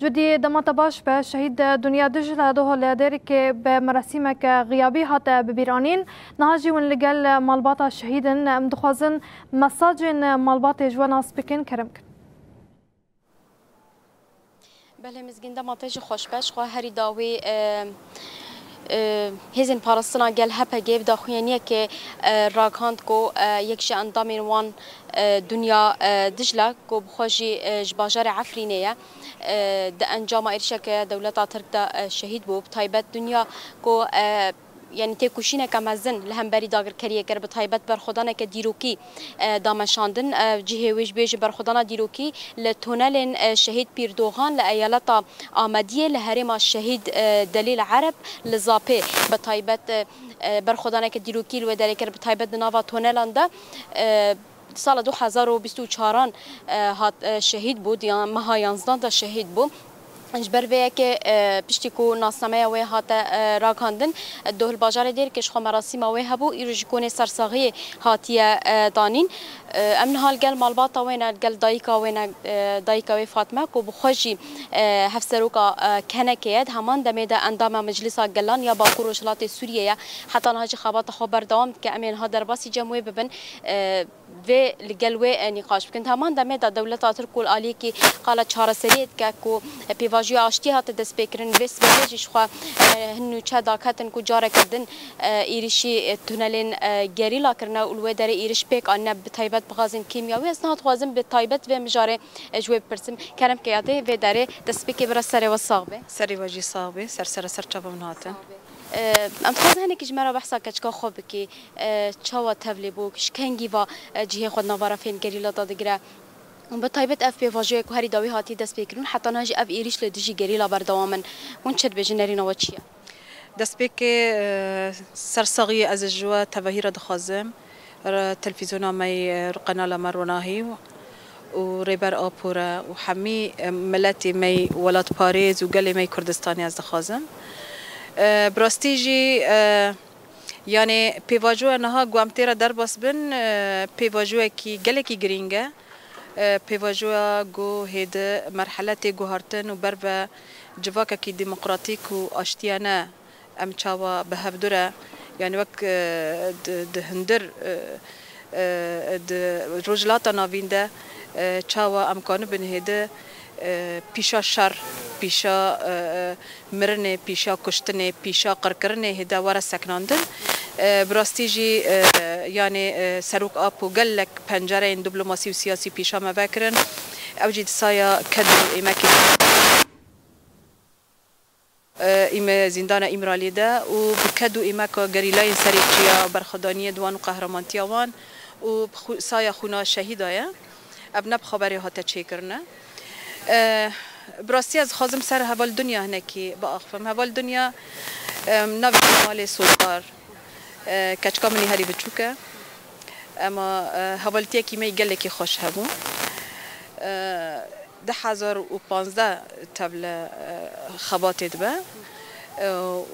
جدي دمت باش به شهید دنیا دجله دوه لادر که به مراسمك غیابی هات ببیرانین نهاجی ون لگل مالباتا شهیدن مدخوازن مساجن مالبات جوانا سپکن کرم کن. بله مزگین دماتش خوشبش خواه هری داوی هزین پارستنا گل هپا گیب داخوینیه که راکاند کو یکش اندامین وان دنیا دجله کو بخوشی جباجار عفرینیه ده انجام ارشک دولت ترک ده شهید بو بطایبت دنیا کو یعنی تکوشینه که مزن لهم بری داگر کریه کر به طایبت برخودانه که دیروکی دامشاندن جهویش بیش برخودانه دیروکی لتونل شهید پیردوغان لایالت آمدیه لهرم شهید دلیل عرب لزاپه به طایبت برخودانه که دیروکی لو داره کر به طایبت ناوا تونلان ده سال 2024 هات شهید بود یا ماه 11 شهید بود اجبر وی که پشتی کو ناسنامه وی هات راکاندن دهل باجار دیر که شخو مراسم وی هبو ایروج کونه سرساغی هاتیه دانین امن حال گل مالبات وینا گل دایکا وی فاطمه کو بخوجی هفسروکا کنکید همان دمیده اندام مجلس گلان یا باکور وشلات سوریه حتی نهاج خبات خبر دوام که امین ها درباسی جمعی ببن و لگلوی نقاش بکن همان دمیده دولت ترکول عالی کی قالت چهار سریت که کو پیواژی آشتی هات دست بکرن وست بهجش خو هنو چه داکتن کو جاره کردن ایریشی تونلین گریلا کرنا اولوی در ایریش پیک آن بطایبت بغازن کیمیاوی اصلا خوازم بطایبت و مجاره جواب پرسم کرم که یاده و داره دست بکی برا سری و صاحبه سری واجی صاحبه سر چابم نهاتن ام خواهد هنی که جمعه بحثا کچکا خوب که چاوا تبلی بو کشکنگی و جهه خود نوارا فین گریلا دادگره به طایبت اف پیواژه کو هری داوی هاتی دست بکرون حتی نهج اف ایریش لدیجی گریلا بردوامن اون چت بجنری نو چیه دست بک سرساغی از جوا تبهیر دخازم تلفزیون می قناه مروناهی و ریبر آپورا و حمی ملتی می ولات پاریز و گلی می کردستانی از دخازم براستیجی یعنی پیواژه نها گوامتیرا در باس بن پیواژه کی گلی کی گرینگه پیواژه گو هید مرحله گوهرتن و بر به جواکه کی دموکراتیک و آشتیانه ام چاوا به هفدره یعنی وک ده هندر ده رجلات ناوینده چاوا امکانه بنهیده پیشا شر پیشا مرنه پیشا کشتنه پیشا قرکرنه هدا ورا سکناندن براستیجی یعنی سروک آپو گلک پنجره دیپلماسی و سیاسی پیشا مبکرن اوجید سایا کدو ایمکی ایم زندان ایمرالی ده و بکدو ایمکا گریلای سریچیا برخدانی دوان و قهرمانتی وان و سایا خونا شهیدایه ابنب خبری هاته چه کرنه براستی از خازم سر حوال دنیا هنکی با آخفم حوال دنیا نوی مال سوکار کچکا منی هری بچوکه اما حوالتیه که می گله که خوش هبون 2015 تبل خباتت به و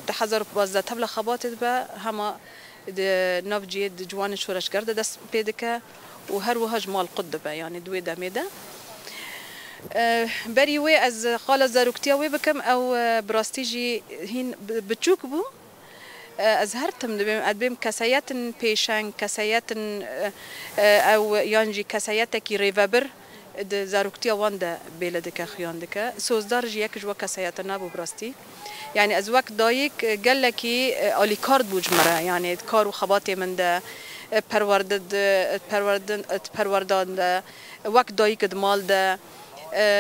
2015 تبل خباتت به همه ناف جید جوان شورش کرده دست پیدکه و هر وهج مال قد به یعنی دوی دمیده بری وی از خال زاروکتیا وی بکم او براستیجی هین بچوک بو از هر تم دبیم کسایتن پیشنگ کسایتن او یانجی کسایت کی ریوبر د زاروکتیا وانده بلد که خیانده که سوزدار جی یک جوا کسایت نبو براستی یعنی از وقت دایک گله کی آلی کارد بوج مره یعنی کارو خبات من ده پروردان ده وقت دایک دمال ده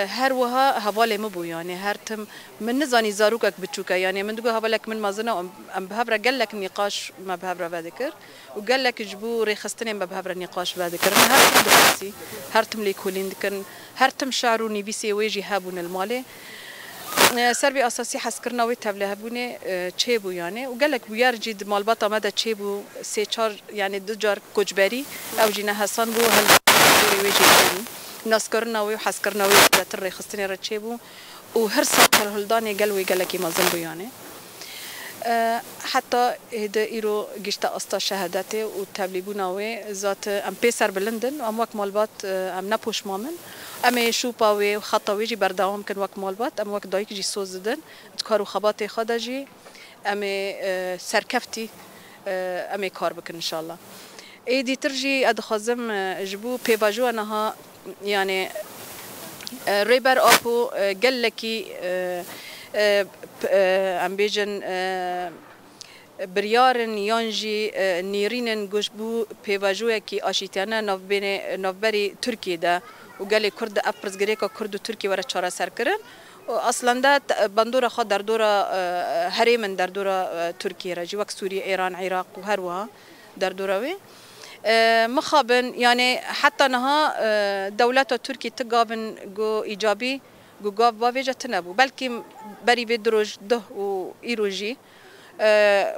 هر وها حواله مبو یعنی هر تم من نزانی زاروکک بچوکه یعنی من دگو حوالک من مازنه ام بهبره گلک نقاش ما بهبره بذکر و گلک جبو رخصتنی ما بهبره نقاش بذکر هر تم درسی هر تم لیکولین دکن هر تم شعرو نویسی ویجی هبون الماله سربی اساسی حس کرنا وی تبله هبونه چه بو یعنی و گلک بیار جید مالبات آمده چه بو سه چهار یعنی دو جار کجبری او جینه حسان بو هل ویجی ناس کرنا وی حس کرنا وی دتر رخصتنی را چه بو و هر سال هلدانی گلوی گلکی مازن بو یعنی حتى هدا إيرو جشتا أستا شهاداتي وتبليبونا وي ذات أم بيسر بلندن وأم وك مالبات أم نبوش مامن أم شوبا وي وخطا ويجي برداوم كن وك مالبات أم وك دايك جي سوزدن تكارو خباتي خداجي أم سركفتي أم كار بكن إن شاء الله. دي ترجي أدخزم جبو بيباجو أنها يعني ريبر أبو قال لكي ام بیجن بریارن یانجی نیرینن گوشبو پیواجوی کی آشیتیانه نوبری ترکیه ده و گلی کرد افرز گریکا کرد و ترکیه ورا چاره سر کردن و اصلا ده بندور خود در دور هریمن در دور ترکیه راجی وقت سوریه ایران عراق و هر وها در دوروی مخابن يعني حتى نها دولة تركيا تقابن جو إيجابي جو قاب بافيجة تنابو بلكي بري بدروج ده وإيروجي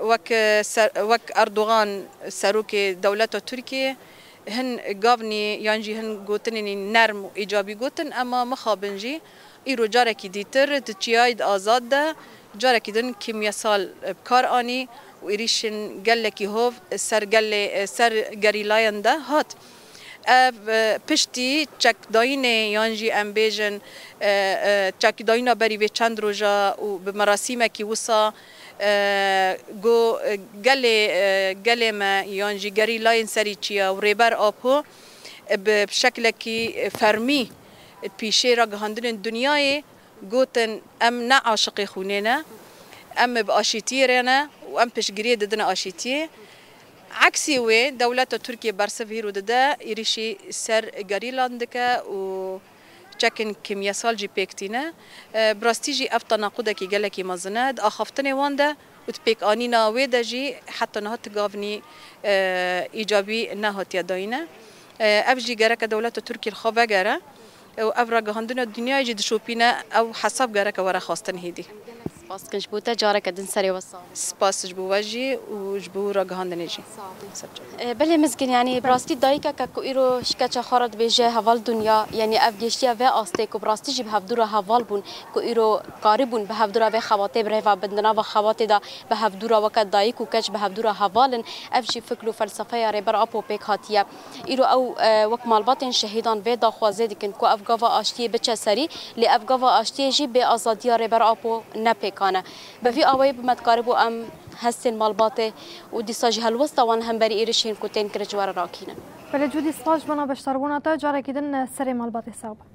وك أردوغان ساروكي دولة تركيا هن قابني يعني هن قوتنني نرم إيجابي قوتن أما مخابنجي إيرو جاركي ديتر تتشيايد آزاد ده جاركي دن كيميا سال بكار آني وإيريشن قالكي هوف سر قريلاين ده هات پشتی چک داینه یانجی ام بیجن چک داینا بری به چند روزا و به مراسم کی وسا گو گله ما یانجی گری لاین سری چیا و ریبر آپو به شکل کی فرمی پیشه را گهاندن دنیای گوتن ام نه عاشق خونینه ام به آشیتی رنه و ام پشگیری ددن آشیتی عكسي وي دولة تركيا برسف هيرو ددا يريشي سر غاريلاندكا و چكن كيمياسال جي بيكتينا براستيجي افتا ناقودا كي قالكي مزند اخفتني واندا وتبيك انينا ويداجي حتى نهات غافني ايجابي نهات يداينا افجي غارك دولة تركيا الخوفا غارا و افرا غاندنا الدنيا يجي دشوبينا او حسب غارك ورا خاصتن هيدي سپاس کنج بوده جارك دن سري وصال سپاس جبو واجي وجبو راغهاندنيجي بله مزگن يعني براستي دايكا كو ايرو شكاچا خارد بيجه حوال دنيا يعني افگشتيا و آسته كو براستي جب هفدورا حوال بون كو ايرو قاربون به هفدورا و خواتي بريفا بدنا و خواتي دا به هفدورا وقت دايكو كچ به هفدورا حوالن افجي فكر و فلسفه يا ربر ابو بيك هاتيا ايرو او وق مالباتن شهيدان و دا خوازه دكن كو افغاوا اشتي بچ سري لي افغاوا اشتي جي به ازادي ربر ابو نپي كانه بفي اوي بمتقاربو ام هسن مالباته ودي ساجي هالوسطه وان هم بري ايرشين كوتين كرجوار راكينا بلجودي سلاج بنا بشتربونا تا جاري كدن سري مالباتي صعبه